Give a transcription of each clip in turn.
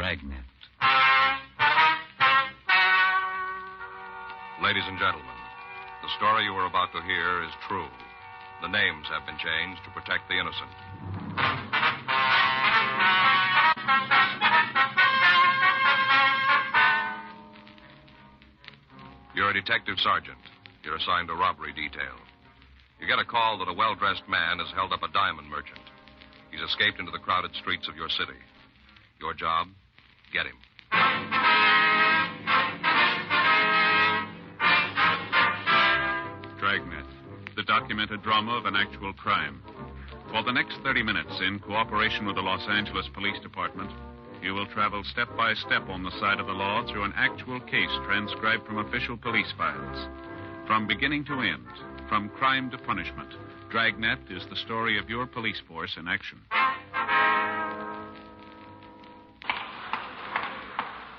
Dragnet. Ladies and gentlemen, the story you are about to hear is true. The names have been changed to protect the innocent. You're a detective sergeant. You're assigned a robbery detail. You get a call that a well-dressed man has held up a diamond merchant. He's escaped into the crowded streets of your city. Your job? Get him. Dragnet, the documented drama of an actual crime. For the next 30 minutes, in cooperation with the Los Angeles Police Department, you will travel step by step on the side of the law through an actual case transcribed from official police files. From beginning to end, from crime to punishment, Dragnet is the story of your police force in action.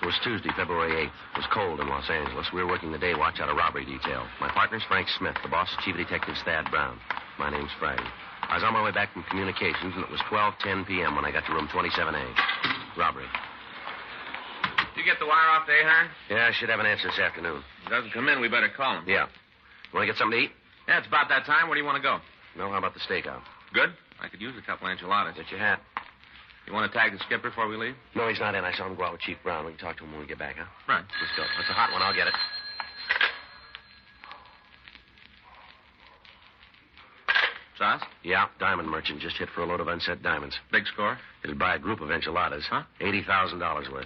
It was Tuesday, February 8th. It was cold in Los Angeles. We were working the day watch out of robbery detail. My partner's Frank Smith. The boss is Chief Detective Thad Brown. My name's Friday. I was on my way back from communications, and it was 12:10 p.m. when I got to room 27A. Robbery. You get the wire off to Ahern? Yeah, I should have an answer this afternoon. If he doesn't come in, we better call him. Yeah. You want to get something to eat? Yeah, it's about that time. Where do you want to go? No, how about the stakeout? Good. I could use a couple enchiladas. Get your hat. You want to tag the skipper before we leave? No, he's not in. I saw him go out with Chief Brown. We can talk to him when we get back, huh? Right. Let's go. It's a hot one. I'll get it. Sauce? Yeah, diamond merchant just hit for a load of unset diamonds. Big score? He'll buy a group of enchiladas. Huh? $80,000 worth.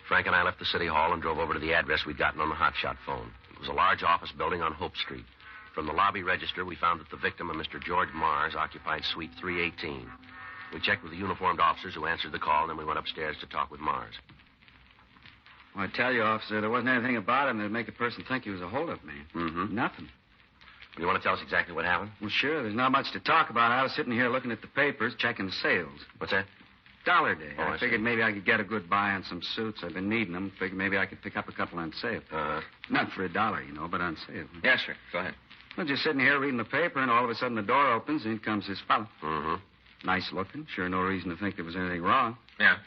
Frank and I left the city hall and drove over to the address we'd gotten on the hotshot phone. It was a large office building on Hope Street. From the lobby register, we found that the victim, a Mr. George Mars, occupied suite 318. We checked with the uniformed officers who answered the call, and then we went upstairs to talk with Mars. Well, I tell you, officer, there wasn't anything about him that'd make a person think he was a hold-up man. Mm-hmm. Nothing. You want to tell us exactly what happened? Well, sure. There's not much to talk about. I was sitting here looking at the papers, checking the sales. What's that? Dollar Day. Oh, I I figured see. maybe I could get a good buy on some suits. I've been needing them. Figured maybe I could pick up a couple on sale. Not for $1, you know, but on sale. Yes, sir. Go ahead. Well, just sitting here reading the paper, and all of a sudden the door opens, and in comes this fellow. Mm-hmm. Nice looking. Sure no reason to think there was anything wrong. Yeah.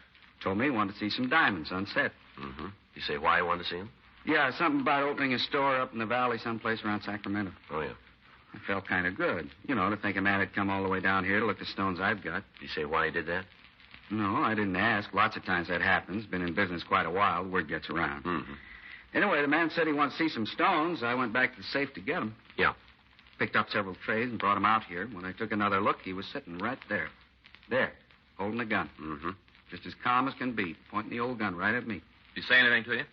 Told me he wanted to see some diamonds on set. Mm-hmm. You say why you wanted to see him? Yeah, something about opening a store up in the valley someplace around Sacramento. Oh, yeah. I felt kind of good. You know, to think a man had come all the way down here to look at the stones I've got. You say why he did that? No, I didn't ask. Lots of times that happens. Been in business quite a while. Word gets around. Mm-hmm. Anyway, the man said he wanted to see some stones. I went back to the safe to get them. Yeah. Picked up several trays and brought them out here. When I took another look, he was sitting right there. There, holding a gun. Mm-hmm. Just as calm as can be, pointing the old gun right at me. Did he say anything to you?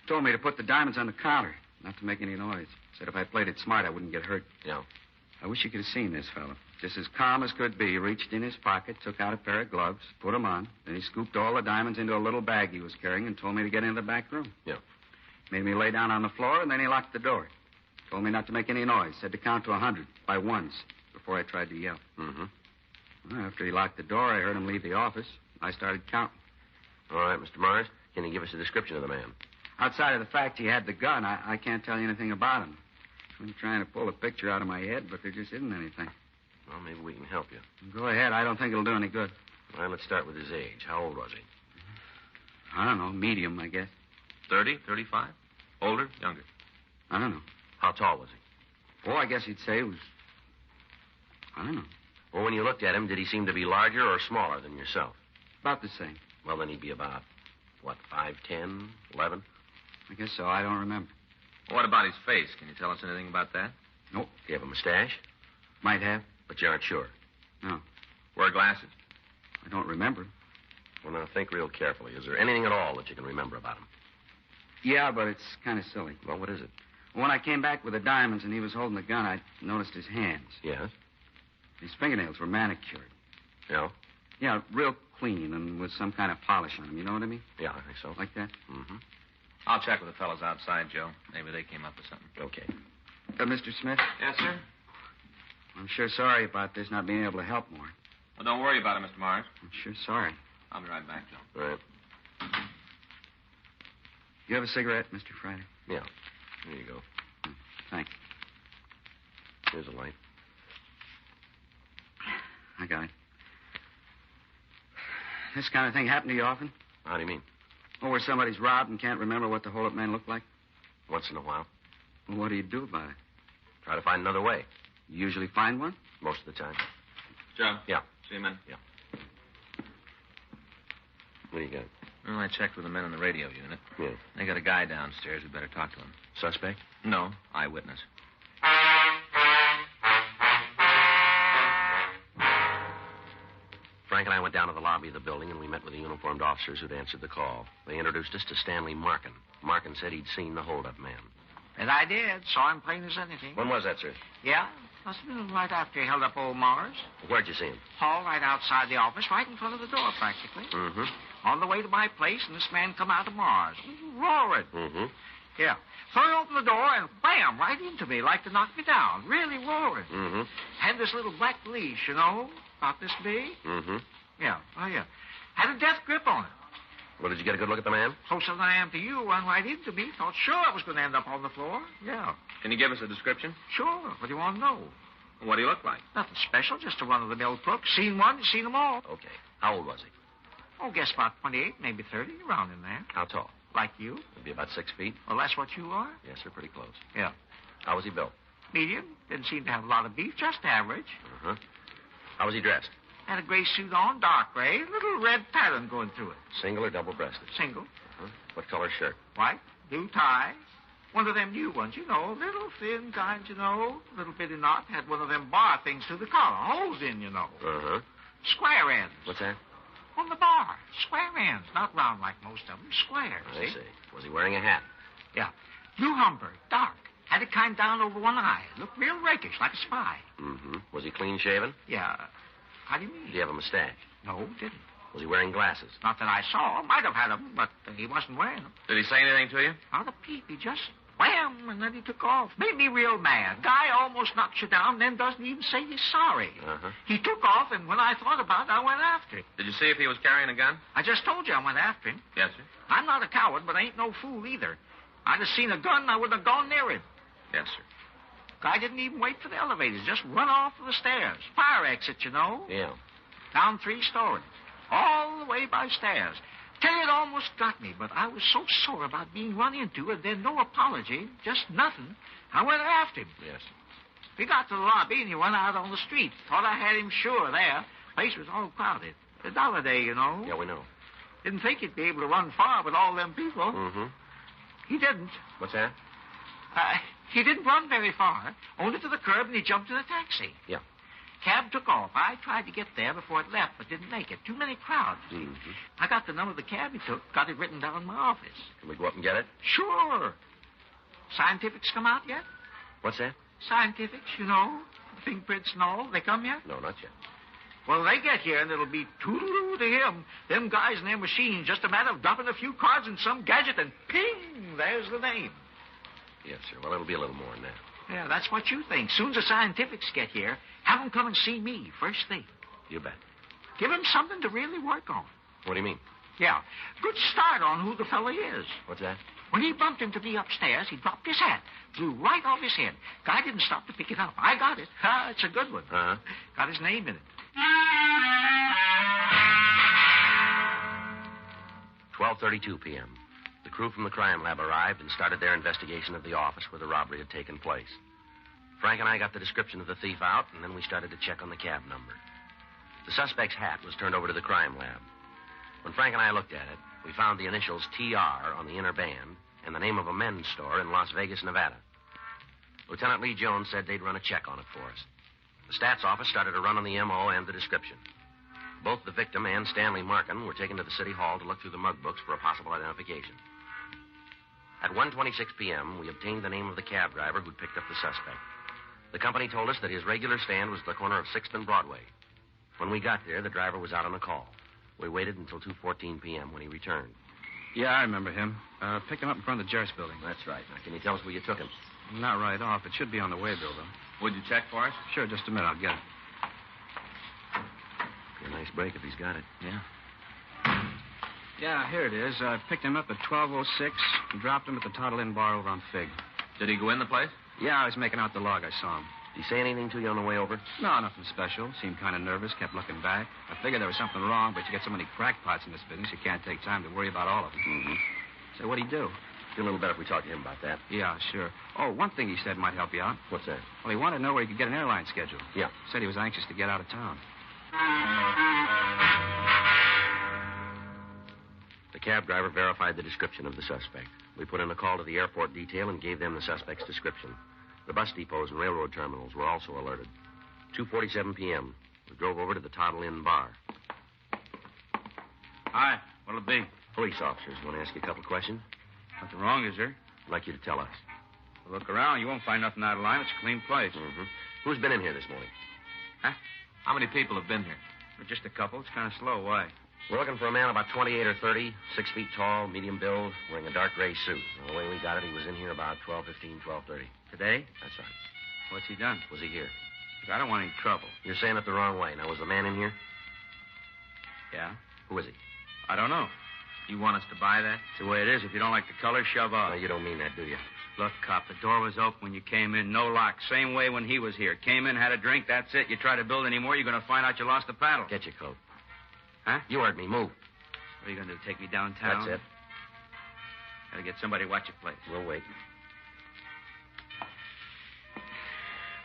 Told me to put the diamonds on the counter, not to make any noise. Said if I played it smart, I wouldn't get hurt. Yeah. I wish you could have seen this fellow. Just as calm as could be, he reached in his pocket, took out a pair of gloves, put them on. Then he scooped all the diamonds into a little bag he was carrying and told me to get into the back room. Yeah. Made me lay down on the floor, and then he locked the door. Told me not to make any noise. Said to count to 100 by ones before I tried to yell. Mm-hmm. Well, after he locked the door, I heard him leave the office. I started counting. All right, Mr. Mars, can you give us a description of the man? Outside of the fact he had the gun, I can't tell you anything about him. I'm trying to pull a picture out of my head, but there just isn't anything. Well, maybe we can help you. Go ahead. I don't think it'll do any good. All right, let's start with his age. How old was he? I don't know. Medium, I guess. 30, 35? Older, younger? I don't know. How tall was he? Oh, I guess you'd say he was... I don't know. Well, when you looked at him, did he seem to be larger or smaller than yourself? About the same. Well, then he'd be about, 5'10", 11? I guess so. I don't remember. What about his face? Can you tell us anything about that? Nope. Do you have a mustache? Might have. But you aren't sure. No. Wear glasses? I don't remember. Well, now, think real carefully. Is there anything at all that you can remember about him? Yeah, but it's kind of silly. Well, what is it? When I came back with the diamonds and he was holding the gun, I noticed his hands. Yes? His fingernails were manicured. Yeah? Yeah, real clean and with some kind of polish on them. You know what I mean? Yeah, I think so. Like that? Mm-hmm. I'll check with the fellows outside, Joe. Maybe they came up with something. Okay. Mr. Smith? Yes, sir? I'm sure sorry about this, not being able to help more. Well, don't worry about it, Mr. Mars. I'm sure sorry. I'll be right back, Joe. All right. You have a cigarette, Mr. Friday? Yeah. Here you go. Thanks. Here's a light. I got it. This kind of thing happen to you often? How do you mean? Oh, where somebody's robbed and can't remember what the hold-up man looked like? Once in a while. Well, what do you do about it? Try to find another way. You usually find one? Most of the time. Joe? Yeah. See you, man? Yeah. What do you got? Well, I checked with the men in the radio unit. Yeah. They got a guy downstairs. We better talk to him. Suspect? No, eyewitness. Frank and I went down to the lobby of the building, and we met with the uniformed officers who'd answered the call. They introduced us to Stanley Markin. Markin said he'd seen the hold-up man. And I did. Saw him plain as anything. When was that, sir? Yeah? Must have been right after he held up old Mars. Where'd you see him? Hall right outside the office, right in front of the door, practically. Mm-hmm. On the way to my place, and this man come out of Mars. Roaring. Mm-hmm. Yeah. So he opened the door and bam, right into me, like to knock me down. Really roaring. Mm-hmm. Had this little black leash, you know, about this big. Mm-hmm. Yeah. Oh, yeah. Had a death grip on it. Well, did you get a good look at the man? Closer than I am to you, run right into me. Thought sure I was going to end up on the floor. Yeah. Can you give us a description? Sure. What do you want to know? What do you look like? Nothing special, just a run-of-the-mill crook. Seen one, seen them all. Okay. How old was he? Oh, guess about 28, maybe 30, around in there. How tall? Like you. Maybe about 6 feet. Well, that's what you are? Yes, sir, pretty close. Yeah. How was he built? Medium. Didn't seem to have a lot of beef, just average. Uh-huh. How was he dressed? Had a gray suit on, dark gray, little red pattern going through it. Single or double-breasted? Single. Uh-huh. What color shirt? White, blue tie. One of them new ones, you know, little thin kind, you know, little bitty knot. Had one of them bar things through the collar, holes in, you know. Uh-huh. Square ends. What's that? On the bar. Square ends, not round like most of them. Square, I see. Was he wearing a hat? Yeah. Blue Humber, dark. Had it kind down over one eye. Looked real rakish, like a spy. Mm-hmm. Was he clean-shaven? Yeah. How do you mean? Did he have a mustache? No, didn't. Was he wearing glasses? Not that I saw. Might have had them, but he wasn't wearing them. Did he say anything to you? Not a peep. He just wham, and then he took off. Made me real mad. Guy almost knocks you down, then doesn't even say he's sorry. Uh-huh. He took off, and when I thought about it, I went after him. Did you see if he was carrying a gun? I just told you I went after him. Yes, sir. I'm not a coward, but I ain't no fool either. I'd have seen a gun, I wouldn't have gone near him. Yes, sir. Guy didn't even wait for the elevators. Just run off to the stairs. Fire exit, you know. Yeah. Down 3 stories. All the way by stairs. Tell you, it almost got me, but I was so sore about being run into, and then no apology, just nothing. I went after him. Yes. We got to the lobby, and he went out on the street. Thought I had him sure there. Place was all crowded. The dollar day, you know. Yeah, we know. Didn't think he'd be able to run far with all them people. Mm-hmm. He didn't. What's that? He didn't run very far. Only to the curb, and he jumped in a taxi. Yeah. Cab took off. I tried to get there before it left, but didn't make it. Too many crowds. Mm-hmm. I got the number of the cab he took, got it written down in my office. Can we go up and get it? Sure. Scientifics come out yet? What's that? Scientifics, you know, fingerprints and all. They come yet? No, not yet. Well, they get here, and it'll be toodaloo to him. Them guys and their machines, just a matter of dropping a few cards in some gadget, and ping, there's the name. Yes, sir. Well, it'll be a little more than that. Yeah, that's what you think. Soon as the scientifics get here, have them come and see me first thing. You bet. Give them something to really work on. What do you mean? Yeah, good start on who the fella is. What's that? When he bumped into me upstairs, he dropped his hat, flew right off his head. Guy didn't stop to pick it up. I got it. It's a good one. Uh-huh. Got his name in it. 12:32 p.m. The crew from the crime lab arrived and started their investigation of the office where the robbery had taken place. Frank and I got the description of the thief out, and then we started to check on the cab number. The suspect's hat was turned over to the crime lab. When Frank and I looked at it, we found the initials TR on the inner band and the name of a men's store in Las Vegas, Nevada. Lieutenant Lee Jones said they'd run a check on it for us. The stats office started a run on the M.O. and the description. Both the victim and Stanley Markin were taken to the city hall to look through the mug books for a possible identification. At 1:26 p.m., we obtained the name of the cab driver who'd picked up the suspect. The company told us that his regular stand was at the corner of 6th and Broadway. When we got there, the driver was out on a call. We waited until 2:14 p.m. when he returned. Yeah, I remember him. Picked him up in front of the Jarvis building. That's right. Now, can you tell us where you took him? Not right off. It should be on the way bill, though. Would you check for us? Sure, just a minute. I'll get it. Be a nice break if he's got it. Yeah. Yeah, here it is. I picked him up at 12:06 and dropped him at the Toddle Inn bar over on Fig. Did he go in the place? Yeah, I was making out the log. I saw him. Did he say anything to you on the way over? No, nothing special. Seemed kind of nervous, kept looking back. I figured there was something wrong, but you get so many crackpots in this business, you can't take time to worry about all of them. Mm-hmm. Say, what'd he do? Feel a little better if we talk to him about that. Yeah, sure. Oh, one thing he said might help you out. What's that? Well, he wanted to know where he could get an airline schedule. Yeah. Said he was anxious to get out of town. The cab driver verified the description of the suspect. We put in a call to the airport detail and gave them the suspect's description. The bus depots and railroad terminals were also alerted. 2:47 p.m. We drove over to the Toddle Inn bar. Hi. What'll it be? Police officers want to ask you a couple questions. Nothing wrong, is there? I'd like you to tell us. Well, look around. You won't find nothing out of line. It's a clean place. Mm-hmm. Who's been in here this morning? Huh? How many people have been here? Just a couple. It's kind of slow. Why? We're looking for a man about 28 or 30, 6 feet tall, medium build, wearing a dark gray suit. Now, the way we got it, he was in here about 12:15, 12:30. Today? That's right. What's he done? Was he here? I don't want any trouble. You're saying it the wrong way. Now, was the man in here? Yeah? Who is he? I don't know. You want us to buy that? It's the way it is. If you don't like the color, shove off. No, you don't mean that, do you? Look, cop, the door was open when you came in. No lock. Same way when he was here. Came in, had a drink, that's it. You try to build any more, you're going to find out you lost the paddle. Get your coat. Huh? You heard me. Move. What are you going to do, take me downtown? That's it. Gotta get somebody to watch your place. We'll wait.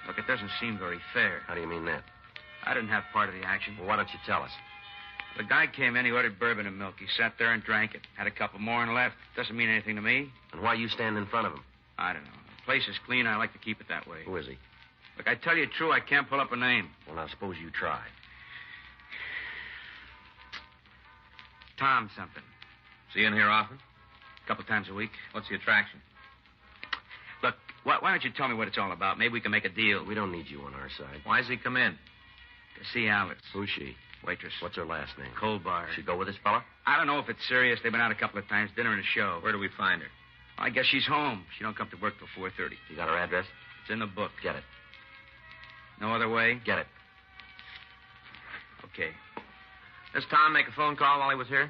Look, it doesn't seem very fair. How do you mean that? I didn't have part of the action. Well, why don't you tell us? The guy came in, he ordered bourbon and milk. He sat there and drank it. Had a couple more and left. Doesn't mean anything to me. And why you stand in front of him? I don't know. The place is clean. I like to keep it that way. Who is he? Look, I tell you true, I can't pull up a name. Well, now, suppose you try. Tom something. Is he in here often? A couple times a week. What's the attraction? Look, why don't you tell me what it's all about? Maybe we can make a deal. We don't need you on our side. Why's he come in? To see Alice. Who's she? Waitress. What's her last name? Colbar. She go with this fella? I don't know if it's serious. They've been out a couple of times, dinner and a show. Where do we find her? I guess she's home. She don't come to work till 4:30. You got her address? It's in the book. Get it. No other way? Get it. Okay. Does Tom make a phone call while he was here?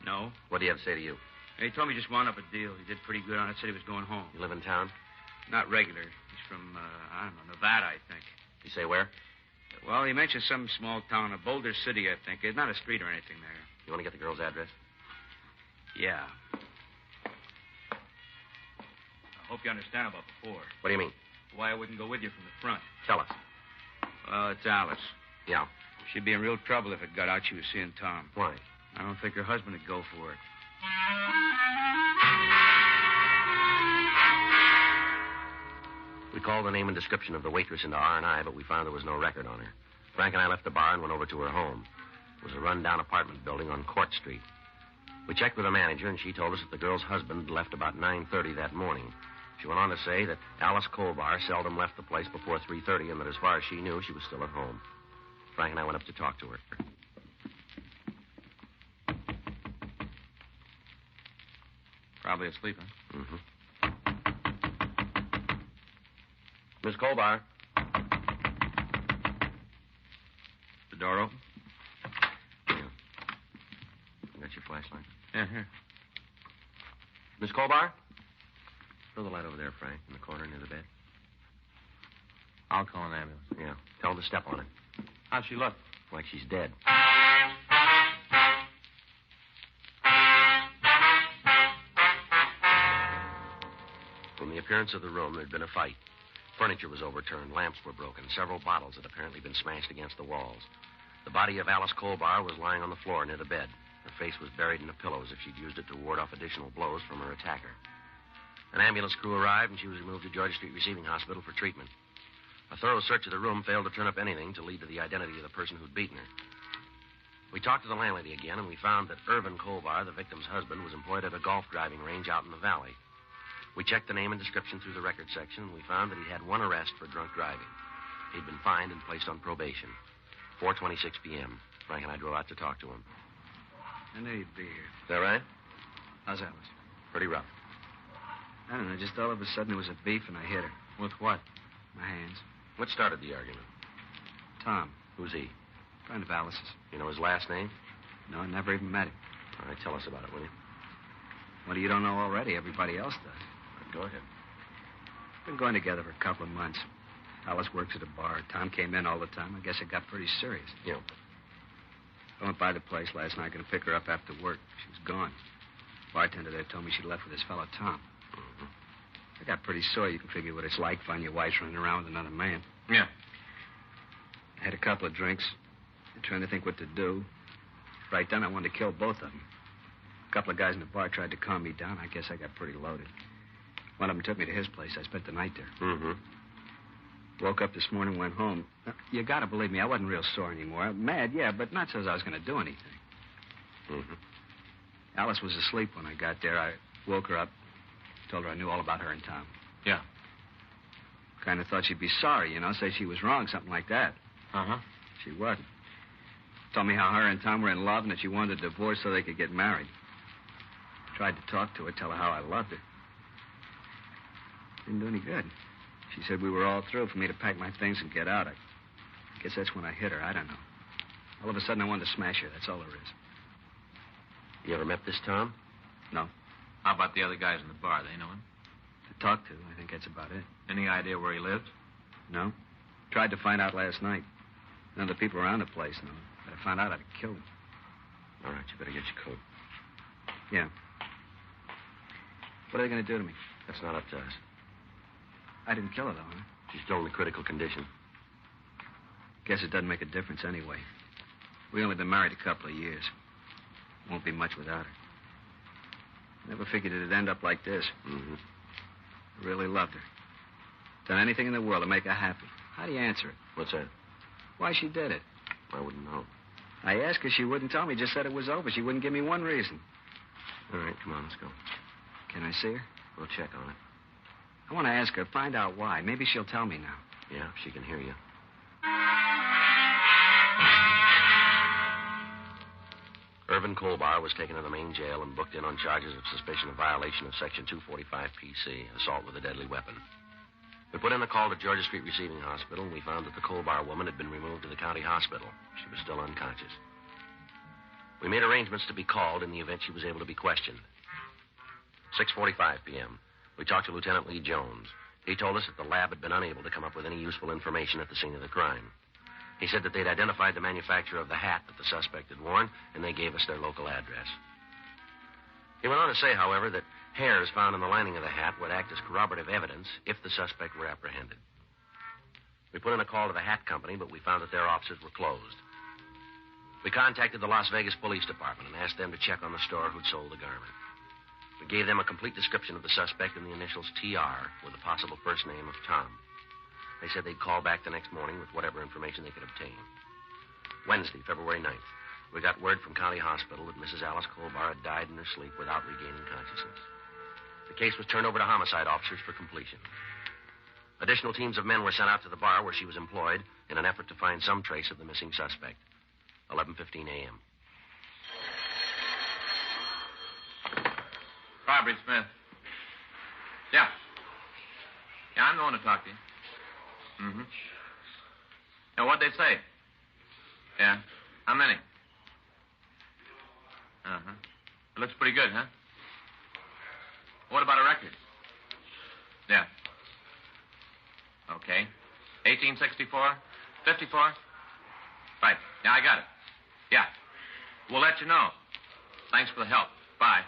No. What do you have to say to you? He told me just wound up a deal. He did pretty good on it. Said he was going home. You live in town? Not regular. He's from, I don't know, Nevada, I think. You say where? Well, he mentioned some small town, a Boulder City, I think. It's not a street or anything there. You want to get the girl's address? Yeah. I hope you understand about before. What do you mean? Why I wouldn't go with you from the front. Tell us. Well, it's Alice. Yeah. She'd be in real trouble if it got out she was seeing Tom. Why? I don't think her husband would go for it. We called the name and description of the waitress into R&I, but we found there was no record on her. Frank and I left the bar and went over to her home. It was a run-down apartment building on Court Street. We checked with the manager, and she told us that the girl's husband left about 9:30 that morning. She went on to say that Alice Colbar seldom left the place before 3:30, and that as far as she knew, she was still at home. Frank and I went up to talk to her. Probably asleep, huh? Mm-hmm. Miss Colbar. The door open? Yeah. You got your flashlight? Yeah, here. Miss Colbar? Throw the light over there, Frank, in the corner near the bed. I'll call an ambulance. Yeah. Tell them to step on it. How'd she look? Like she's dead. From the appearance of the room, there'd been a fight. Furniture was overturned, lamps were broken, several bottles had apparently been smashed against the walls. The body of Alice Colbar was lying on the floor near the bed. Her face was buried in the pillows as if she'd used it to ward off additional blows from her attacker. An ambulance crew arrived, and she was removed to Georgia Street Receiving Hospital for treatment. A thorough search of the room failed to turn up anything to lead to the identity of the person who'd beaten her. We talked to the landlady again, and we found that Irvin Colbar, the victim's husband, was employed at a golf driving range out in the valley. We checked the name and description through the record section, and we found that he had one arrest for drunk driving. He'd been fined and placed on probation. 4:26 p.m. Frank and I drove out to talk to him. I knew you'd be here. Is that right? How's Alice? Pretty rough. I don't know. Just all of a sudden, it was a beef, and I hit her. With what? My hands. What started the argument? Tom. Who's he? Friend of Alice's. You know his last name? No, I never even met him. All right, tell us about it, will you? What you don't know already? Everybody else does. Go ahead. Been going together for a couple of months. Alice works at a bar. Tom came in all the time. I guess it got pretty serious. Yeah. I went by the place last night, going to pick her up after work. She was gone. Bartender there told me she left with his fellow Tom. Mm-hmm. I got pretty sore. You can figure what it's like finding your wife running around with another man. Yeah. I had a couple of drinks. Trying to think what to do. Right then, I wanted to kill both of them. A couple of guys in the bar tried to calm me down. I guess I got pretty loaded. One of them took me to his place. I spent the night there. Mm-hmm. Woke up this morning, went home. You gotta believe me, I wasn't real sore anymore. Mad, yeah, but not so as I was going to do anything. Mm-hmm. Alice was asleep when I got there. I woke her up, told her I knew all about her and Tom. Yeah. Kind of thought she'd be sorry, say she was wrong, something like that. Uh-huh. She wasn't. Told me how her and Tom were in love and that she wanted a divorce so they could get married. Tried to talk to her, tell her how I loved her. Didn't do any good. She said we were all through, for me to pack my things and get out. I guess that's when I hit her. I don't know. All of a sudden, I wanted to smash her. That's all there is. You ever met this Tom? No. How about the other guys in the bar? They know him? To talk to, I think that's about it. Any idea where he lives? No. Tried to find out last night. None of the people around the place know. But I found out I'd have killed him. All right, you better get your coat. Yeah. What are they going to do to me? That's not up to us. I didn't kill her, though, huh? She's still in the critical condition. Guess it doesn't make a difference anyway. We only been married a couple of years. Won't be much without her. Never figured it'd end up like this. Mm-hmm. I really loved her. Done anything in the world to make her happy. How do you answer it? What's that? Why she did it. I wouldn't know. I asked her. She wouldn't tell me. Just said it was over. She wouldn't give me one reason. All right, come on, let's go. Can I see her? We'll check on it. I want to ask her, find out why. Maybe she'll tell me now. Yeah, if she can hear you. Irvin Colbar was taken to the main jail and booked in on charges of suspicion of violation of Section 245 PC, assault with a deadly weapon. We put in a call to Georgia Street Receiving Hospital, and we found that the Colbar woman had been removed to the county hospital. She was still unconscious. We made arrangements to be called in the event she was able to be questioned. 6:45 p.m. We talked to Lieutenant Lee Jones. He told us that the lab had been unable to come up with any useful information at the scene of the crime. He said that they'd identified the manufacturer of the hat that the suspect had worn, and they gave us their local address. He went on to say, however, that hairs found in the lining of the hat would act as corroborative evidence if the suspect were apprehended. We put in a call to the hat company, but we found that their offices were closed. We contacted the Las Vegas Police Department and asked them to check on the store who'd sold the garment. We gave them a complete description of the suspect and the initials TR with the possible first name of Tom. They said they'd call back the next morning with whatever information they could obtain. Wednesday, February 9th, we got word from County Hospital that Mrs. Alice Colbar had died in her sleep without regaining consciousness. The case was turned over to homicide officers for completion. Additional teams of men were sent out to the bar where she was employed in an effort to find some trace of the missing suspect. 11:15 a.m. Barbary Smith. Yeah. Yeah, I'm the one to talk to you. Mm-hmm. Now, what'd they say? Yeah. How many? Uh-huh. It looks pretty good, huh? What about a record? Yeah. Okay. 1864? 54? Right. Yeah, I got it. Yeah. We'll let you know. Thanks for the help. Bye.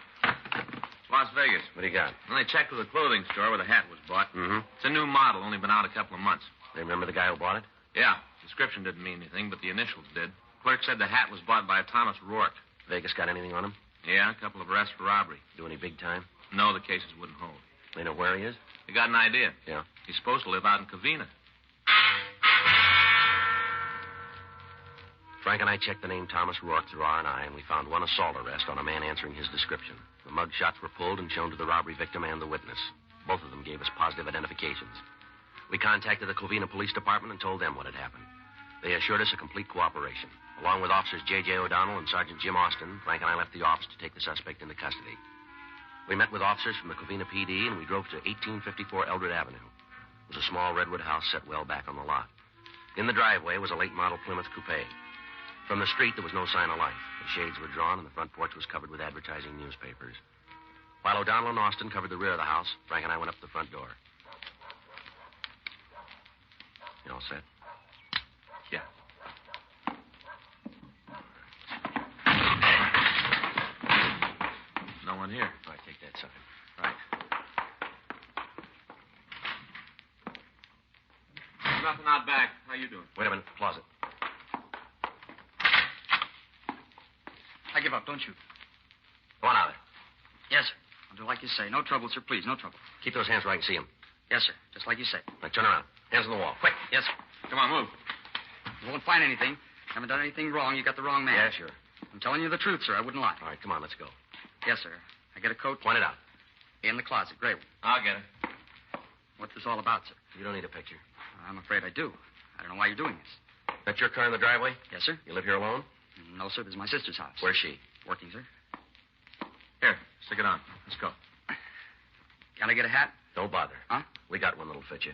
Las Vegas. What do you got? Well, they checked with the clothing store where the hat was bought. Mm-hmm. It's a new model, only been out a couple of months. They remember the guy who bought it? Yeah. Description didn't mean anything, but the initials did. Clerk said the hat was bought by a Thomas Rourke. Vegas got anything on him? Yeah, a couple of arrests for robbery. Do any big time? No, the cases wouldn't hold. They know where he is? They got an idea. Yeah. He's supposed to live out in Covina. Frank and I checked the name Thomas Rourke through R&I, and we found one assault arrest on a man answering his description. The mug shots were pulled and shown to the robbery victim and the witness. Both of them gave us positive identifications. We contacted the Covina Police Department and told them what had happened. They assured us a complete cooperation. Along with Officers J.J. O'Donnell and Sergeant Jim Austin, Frank and I left the office to take the suspect into custody. We met with officers from the Covina PD, and we drove to 1854 Eldred Avenue. It was a small redwood house set well back on the lot. In the driveway was a late-model Plymouth coupe. From the street, there was no sign of life. The shades were drawn, and the front porch was covered with advertising newspapers. While O'Donnell and Austin covered the rear of the house, Frank and I went up to the front door. You all set? Yeah. No one here. All right, take that side. Right. Nothing out back. How you doing? Wait a minute. Closet. I give up, don't you? Go on out there. Yes, sir. I'll do like you say. No trouble, sir, please. No trouble. Keep those hands where I can see them. Yes, sir. Just like you say. Now, turn around. Hands on the wall. Quick. Yes, sir. Come on, move. You won't find anything. Haven't done anything wrong. You got the wrong man. Yeah, sure. I'm telling you the truth, sir. I wouldn't lie. All right, come on. Let's go. Yes, sir. I get a coat. Point it out. In the closet. Great one. I'll get it. What's this all about, sir? You don't need a picture. I'm afraid I do. I don't know why you're doing this. That's your car in the driveway? Yes, sir. You live here alone? No, sir. This is my sister's house. Where's she? Working, sir. Here, stick it on. Let's go. Can I get a hat? Don't bother. Huh? We got one that'll fit you.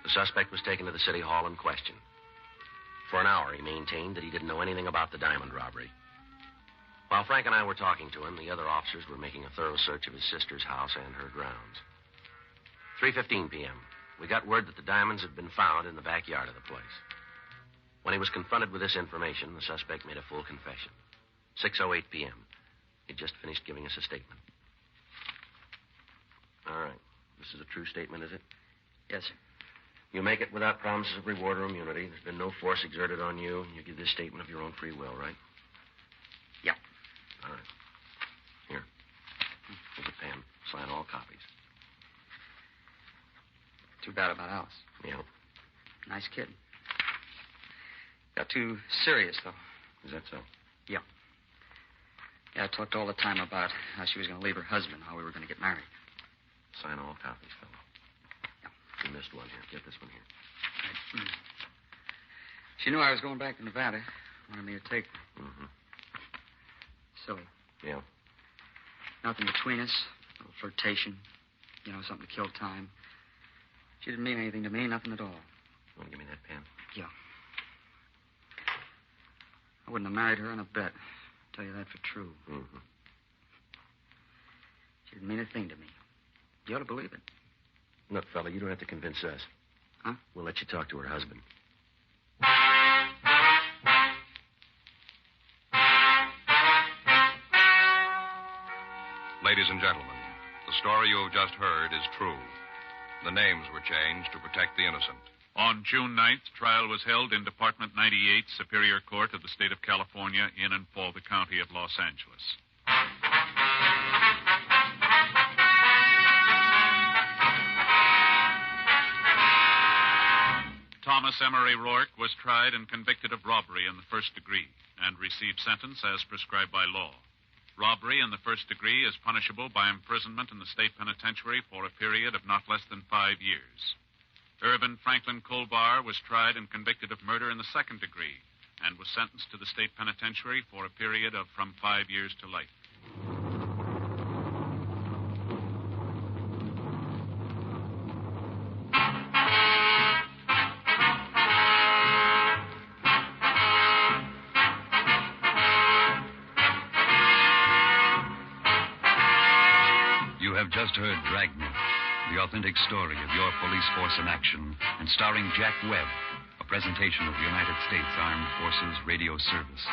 The suspect was taken to the city hall and questioned. For an hour, he maintained that he didn't know anything about the diamond robbery. While Frank and I were talking to him, the other officers were making a thorough search of his sister's house and her grounds. 3:15 p.m., we got word that the diamonds had been found in the backyard of the place. When he was confronted with this information, the suspect made a full confession. 6:08 p.m., he'd just finished giving us a statement. All right. This is a true statement, is it? Yes, sir. You make it without promises of reward or immunity. There's been no force exerted on you. You give this statement of your own free will, right? Yeah. All right. Here. Here's a pen. Sign all copies. Too bad about Alice. Yeah. Nice kid. Got too serious, though. Is that so? Yeah. Yeah, I talked all the time about how she was going to leave her husband, how we were going to get married. Sign all copies, fellow. Yeah. You missed one here. Get this one here. Right. She knew I was going back to Nevada. Wanted me to take her. Mm-hmm. Silly. Yeah. Nothing between us. A little flirtation. You know, something to kill time. She didn't mean anything to me, nothing at all. Want to give me that pen? Yeah. I wouldn't have married her on a bet. Tell you that for true. Mm-hmm. She didn't mean a thing to me. You ought to believe it. Look, fella, you don't have to convince us. Huh? We'll let you talk to her husband. Ladies and gentlemen, the story you have just heard is true. The names were changed to protect the innocent. On June 9th, trial was held in Department 98, Superior Court of the State of California, in and for the County of Los Angeles. Thomas Emery Rourke was tried and convicted of robbery in the first degree and received sentence as prescribed by law. Robbery in the first degree is punishable by imprisonment in the state penitentiary for a period of not less than 5 years. Irvin Franklin Colbar was tried and convicted of murder in the second degree and was sentenced to the state penitentiary for a period of from 5 years to life. You have just heard Dragnet, the authentic story of your police force in action, and starring Jack Webb, a presentation of the United States Armed Forces Radio Service.